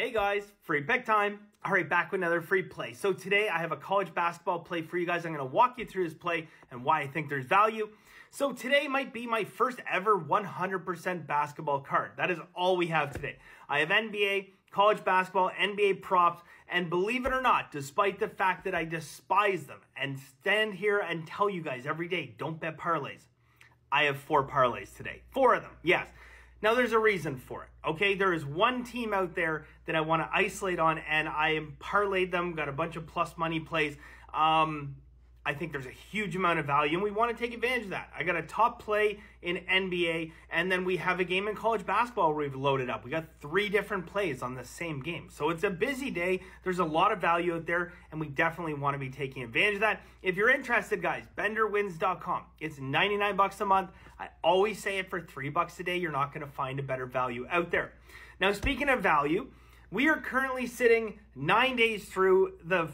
Hey guys, free pick time. All right, back with another free play. So today I have a college basketball play for you guys. I'm going to walk you through this play and why I think there's value. So today might be my first ever 100% basketball card. That is all we have today. I have NBA, college basketball, NBA props, and believe it or not, despite the fact that I despise them and stand here and tell you guys every day, don't bet parlays. I have 4 parlays today. 4 of them, yes. Now, there's a reason for it, okay? There is one team out there that I want to isolate on, and I parlayed them, got a bunch of plus money plays. I think there's a huge amount of value, and we want to take advantage of that. I got a top play in NBA, and then we have a game in college basketball where we've loaded up. We got 3 different plays on the same game. So it's a busy day. There's a lot of value out there, and we definitely want to be taking advantage of that. If you're interested, guys, benderwins.com. It's $99 a month. I always say it for $3 a day. You're not going to find a better value out there. Now, speaking of value, we are currently sitting 9 days through the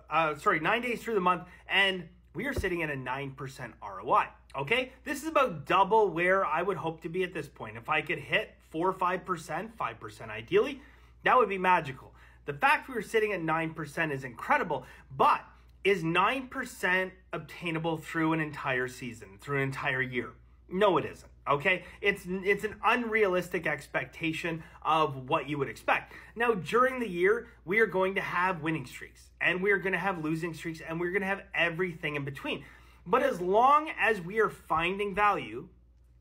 9 days through the month, and we are sitting at a 9% ROI, okay? This is about double where I would hope to be at this point. If I could hit 4 or 5%, 5% ideally, that would be magical. The fact we are sitting at 9% is incredible, but is 9% obtainable through an entire season, through an entire year? No, it isn't. Okay, it's an unrealistic expectation of what you would expect. Now, during the year, we are going to have winning streaks, and we are going to have losing streaks, and we're going to have everything in between. But as long as we are finding value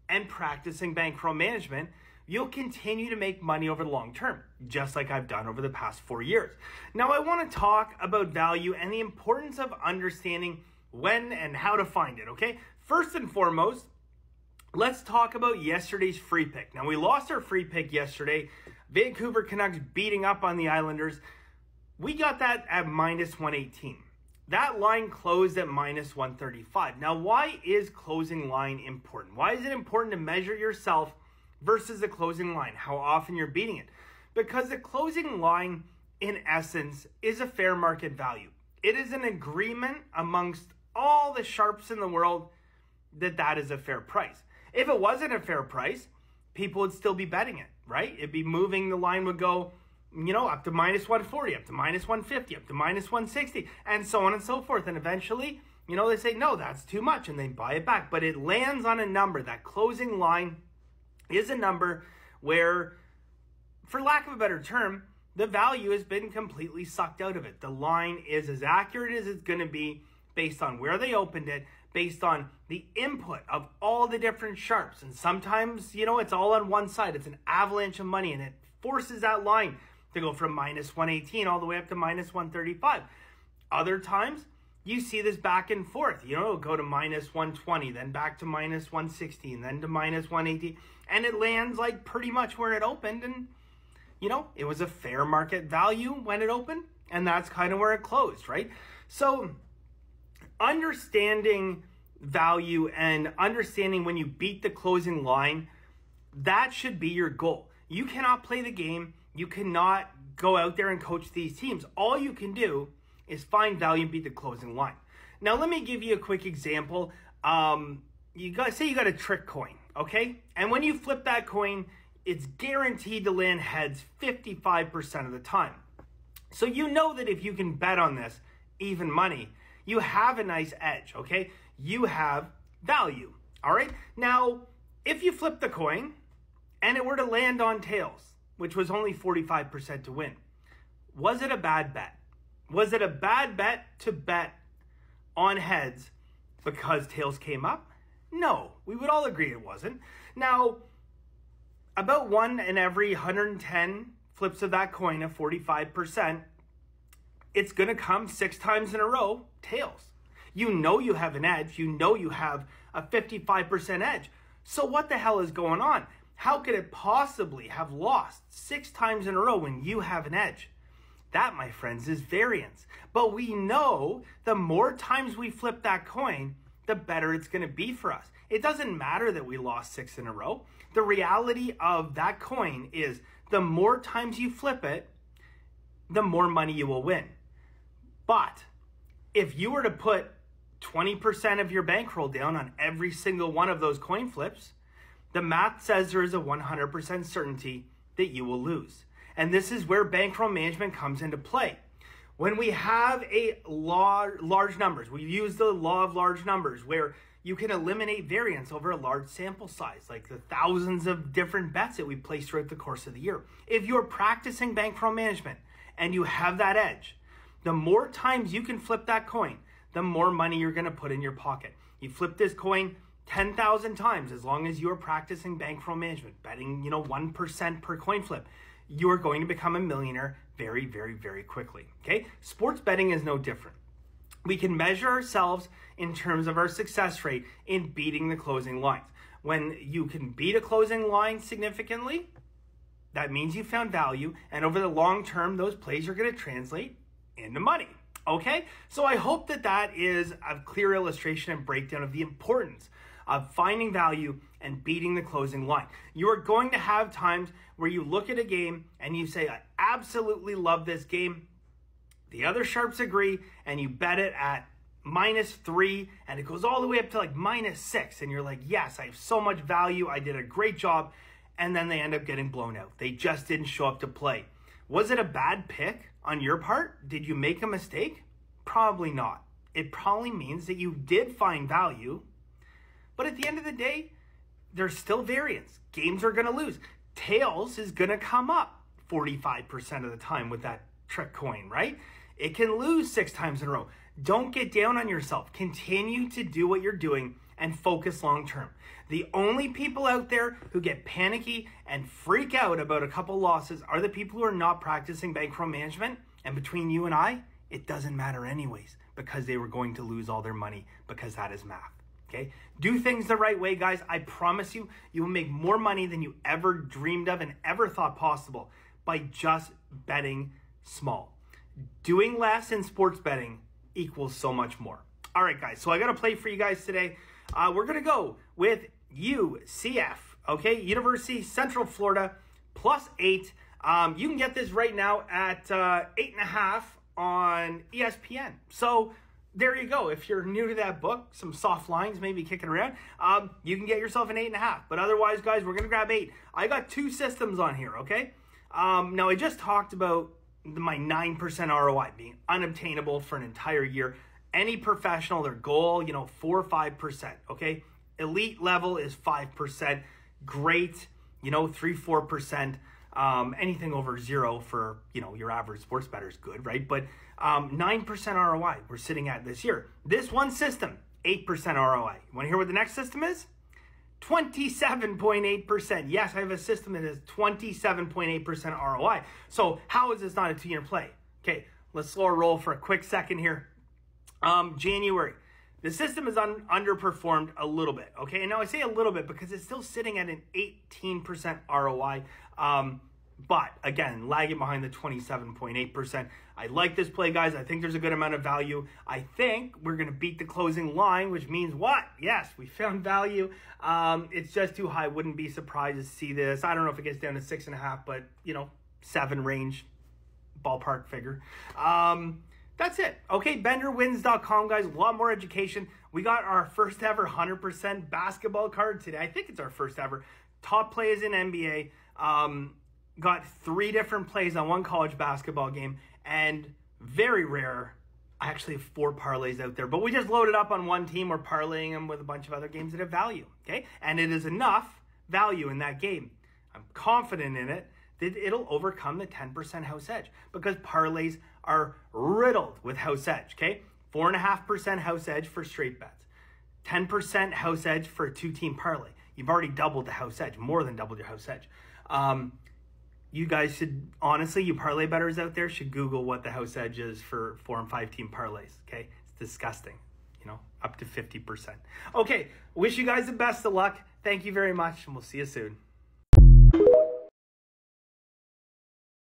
and practicing bankroll management, you'll continue to make money over the long term, just like I've done over the past 4 years. Now, I want to talk about value and the importance of understanding when and how to find it, okay? First and foremost, let's talk about yesterday's free pick. Now, we lost our free pick yesterday. Vancouver Canucks beating up on the Islanders. We got that at minus 118. That line closed at minus 135. Now, why is closing line important? Why is it important to measure yourself versus the closing line, how often you're beating it? Because the closing line, in essence, is a fair market value. It is an agreement amongst all the sharps in the world that that is a fair price. If it wasn't a fair price, people would still be betting it, right? It'd be moving, the line would go, up to minus 140, up to minus 150, up to minus 160, and so on and so forth. And eventually, they say, no, that's too much, and they buy it back. But it lands on a number. That closing line is a number where, for lack of a better term, the value has been completely sucked out of it. The line is as accurate as it's going to be based on where they opened it, based on the input of all the different sharps. And sometimes, it's all on one side. It's an avalanche of money, and it forces that line to go from minus 118 all the way up to minus 135. Other times, you see this back and forth. It'll go to minus 120, then back to minus 160, and then to minus 180. And it lands like pretty much where it opened. And, it was a fair market value when it opened. And that's kind of where it closed, right? So understanding value and understanding when you beat the closing line, that should be your goal. You cannot play the game. You cannot go out there and coach these teams. All you can do is find value and beat the closing line. Now, let me give you a quick example. You got a trick coin, okay? And when you flip that coin, it's guaranteed to land heads 55% of the time. So you know that if you can bet on this, even money, you have a nice edge, okay? You have value, all right? Now, if you flip the coin and it were to land on tails, which was only 45% to win, was it a bad bet? Was it a bad bet to bet on heads because tails came up? No, we would all agree it wasn't. Now, about 1 in every 110 flips of that coin of 45%, it's going to come 6 times in a row, tails. You have an edge. You have a 55% edge. So what the hell is going on? How could it possibly have lost 6 times in a row when you have an edge? That, my friends, is variance. But we know the more times we flip that coin, the better it's going to be for us. It doesn't matter that we lost 6 in a row. The reality of that coin is the more times you flip it, the more money you will win. But if you were to put 20% of your bankroll down on every single one of those coin flips, the math says there is a 100% certainty that you will lose. And this is where bankroll management comes into play. When we have a large numbers, we use the law of large numbers where you can eliminate variance over a large sample size, like the thousands of different bets that we place throughout the course of the year. If you're practicing bankroll management and you have that edge, the more times you can flip that coin, the more money you're going to put in your pocket. You flip this coin 10,000 times as long as you're practicing bankroll management, betting 1% per coin flip. You are going to become a millionaire very, very, very quickly. Okay, sports betting is no different. We can measure ourselves in terms of our success rate in beating the closing lines. When you can beat a closing line significantly, that means you found value, and over the long term, those plays are going to translate into money. Okay, so I hope that is a clear illustration and breakdown of the importance of finding value and beating the closing line. You are going to have times where you look at a game and you say, I absolutely love this game. The other sharps agree, and you bet it at -3, and it goes all the way up to like -6, and you're like, yes, I have so much value, I did a great job, and then they end up getting blown out. They just didn't show up to play. Was it a bad pick on your part? Did you make a mistake? Probably not. It probably means that you did find value, but at the end of the day, there's still variance. Games are going to lose. Tails is going to come up 45% of the time with that trick coin, right? It can lose 6 times in a row. Don't get down on yourself. Continue to do what you're doing and focus long term. The only people out there who get panicky and freak out about a couple losses are the people who are not practicing bankroll management. And between you and I, it doesn't matter anyways, because they were going to lose all their money, because that is math. Okay? Do things the right way, guys. I promise you, you will make more money than you ever dreamed of and ever thought possible by just betting small. Doing less in sports betting equals so much more. All right, guys, so I got a play for you guys today. We're going to go with UCF, okay? University Central Florida, +8. You can get this right now at 8.5 on ESPN. So there you go. If you're new to that book, some soft lines maybe kicking around, you can get yourself an 8.5. But otherwise, guys, we're going to grab 8. I got 2 systems on here, okay? Now, I just talked about my 9% ROI being unobtainable for an entire year. Any professional, their goal, 4 or 5%, okay? Elite level is 5%. Great, 3-4%. Anything over 0 for, your average sports bettor is good, right? But 9% ROI we're sitting at this year. This one system, 8% ROI. You want to hear what the next system is? 27.8%. Yes, I have a system that is 27.8% ROI. So how is this not a 2-year play? Okay, let's slow our roll for a quick second here. January. The system is underperformed a little bit, okay? And now I say a little bit because it's still sitting at an 18% ROI. But again, lagging behind the 27.8%. I like this play, guys. I think there's a good amount of value. I think we're going to beat the closing line, which means what? Yes, we found value. It's just too high. Wouldn't be surprised to see this. I don't know if it gets down to 6.5, but 7 range ballpark figure. That's it. Okay, BenderWins.com, guys. A lot more education. We got our first ever 100% basketball card today. I think it's our first ever. Top plays in NBA. Got 3 different plays on one college basketball game, and very rare, I actually have 4 parlays out there, but we just loaded up on one team. We're parlaying them with a bunch of other games that have value, okay? And it is enough value in that game. I'm confident in it that it'll overcome the 10% house edge, because parlays are riddled with house edge, okay? 4.5% house edge for straight bets, 10% house edge for a 2-team parlay. You've already doubled the house edge, more than doubled your house edge. You guys should, honestly, you parlay bettors out there should Google what the house edge is for 4- and 5-team parlays, okay? It's disgusting, up to 50%. Okay, wish you guys the best of luck. Thank you very much, and we'll see you soon.